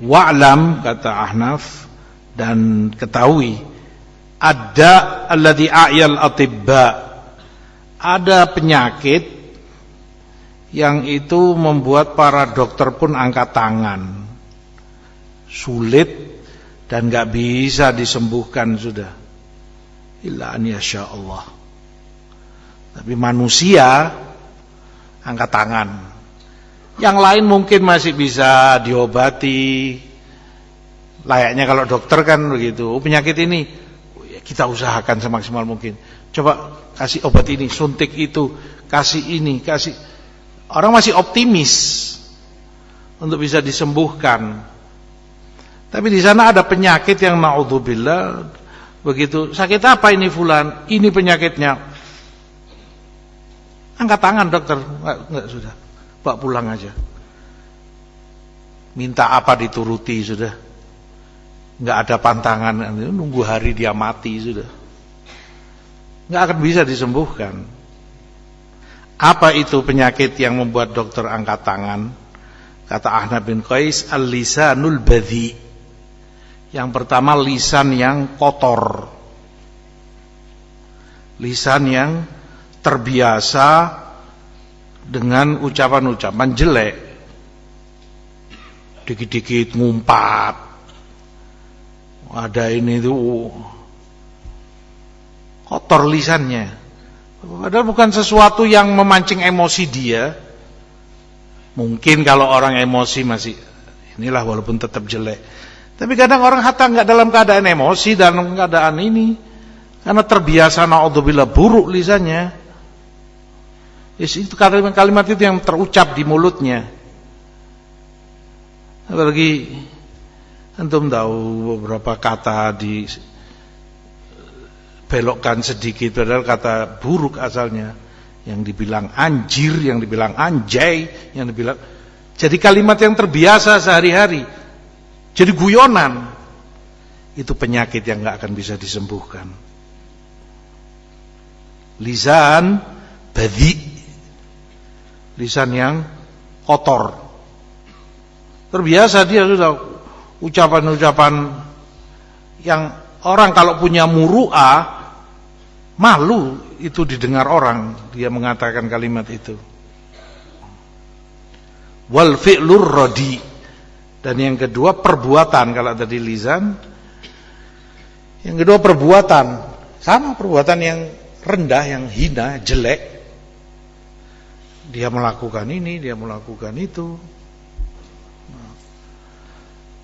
Wa'lam, kata Ahnaf, dan ketahui, ada alladhi a'yal atibba, ada penyakit yang itu membuat para dokter pun angkat tangan, sulit dan gak bisa disembuhkan sudah, illa an yasha Allah. Tapi manusia angkat tangan. Yang lain mungkin masih bisa diobati, layaknya kalau dokter kan begitu. Penyakit ini kita usahakan semaksimal mungkin. Coba kasih obat ini, suntik itu, kasih ini, kasih. Orang masih optimis untuk bisa disembuhkan. Tapi di sana ada penyakit yang naudzubillah, begitu sakit apa ini fulan, ini penyakitnya, angkat tangan dokter, enggak sudah, bawa pulang aja. Minta apa dituruti sudah. Enggak ada pantangan, nunggu hari dia mati sudah. Enggak akan bisa disembuhkan. Apa itu penyakit yang membuat dokter angkat tangan? Kata Ahnaf bin Qais, al-lisanul badhi. Yang pertama, lisan yang kotor. Lisan yang terbiasa dengan ucapan-ucapan jelek, dikit-dikit ngumpat, ada ini tuh, kotor lisannya. Padahal bukan sesuatu yang memancing emosi dia. Mungkin kalau orang emosi masih inilah, walaupun tetap jelek. Tapi kadang orang hatta nggak dalam keadaan emosi, dalam keadaan ini, karena terbiasa naudzubillah buruk lisannya. Itu kalimat itu yang terucap di mulutnya. Apalagi antum tahu beberapa kata dibelokkan sedikit, padahal kata buruk asalnya. Yang dibilang anjir, yang dibilang anjay, yang dibilang, jadi kalimat yang terbiasa sehari-hari, jadi guyonan. Itu penyakit yang nggak akan bisa disembuhkan. Lisan badhi, lisan yang kotor. Terbiasa dia sudah ucapan-ucapan yang orang kalau punya muru'ah, malu itu didengar orang, dia mengatakan kalimat itu. Wal fi'lur radi. Dan yang kedua perbuatan, kalau tadi lisan, yang kedua perbuatan. Sama, perbuatan yang rendah, yang hina, jelek. Dia melakukan ini, dia melakukan itu.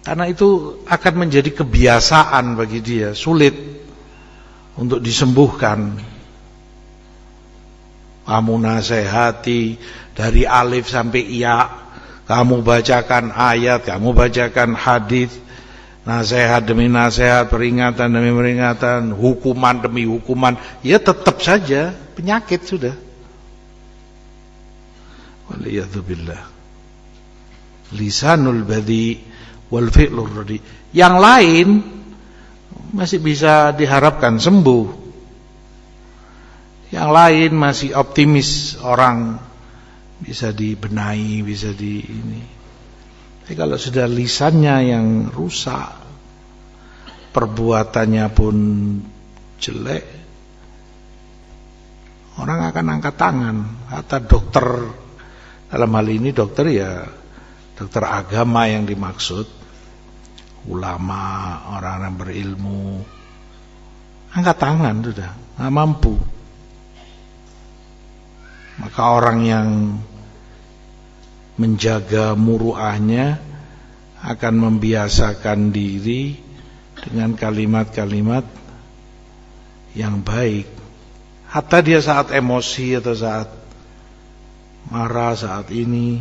Karena itu akan menjadi kebiasaan bagi dia, sulit untuk disembuhkan. Kamu nasihati dari alif sampai iya, kamu bacakan ayat, kamu bacakan hadis, nasihat demi nasihat, peringatan demi peringatan, hukuman demi hukuman, ya tetap saja penyakit sudah. Waliyadzubillah. Lisanul badhi wal fi'lur radi. Yang lain masih bisa diharapkan sembuh. Yang lain masih optimis, orang bisa dibenahi, bisa di ini. Tapi kalau sudah lisannya yang rusak, perbuatannya pun jelek, orang akan angkat tangan. Kata dokter, dalam hal ini dokter ya dokter agama yang dimaksud, ulama, orang yang berilmu, angkat tangan sudah, nggak mampu. Maka orang yang menjaga muruahnya akan membiasakan diri dengan kalimat-kalimat yang baik. Hatta dia saat emosi atau saat marah, saat ini,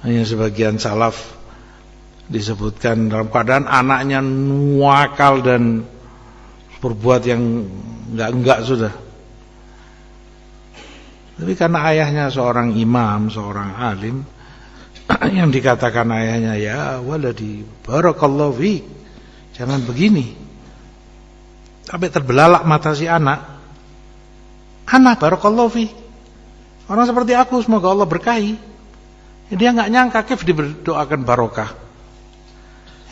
hanya sebagian salaf disebutkan dalam keadaan anaknya nuakal dan berbuat yang enggak sudah. Tapi karena ayahnya seorang imam, seorang alim, yang dikatakan ayahnya, ya waladi barakallahu fiik, jangan begini. Sampai terbelalak mata si anak. Anak barakallahu fiik, orang seperti aku semoga Allah berkahi. Dia nggak nyangka kif didoakan barokah.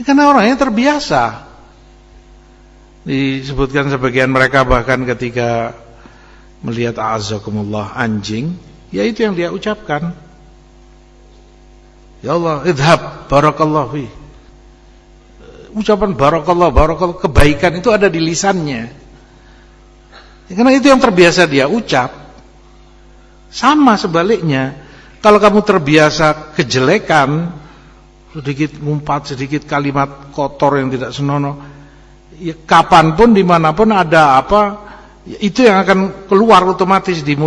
Karena orangnya terbiasa. Disebutkan sebagian mereka bahkan ketika melihat a'azzakumullah anjing, ya itu yang dia ucapkan. Ya Allah, idhab barakallah fi. Ucapan barakallah, barakallah, kebaikan itu ada di lisannya. Karena itu yang terbiasa dia ucap. Sama sebaliknya, kalau kamu terbiasa kejelekan, sedikit ngumpat, sedikit kalimat kotor yang tidak senonoh, ya kapanpun dimanapun ada apa, itu yang akan keluar otomatis di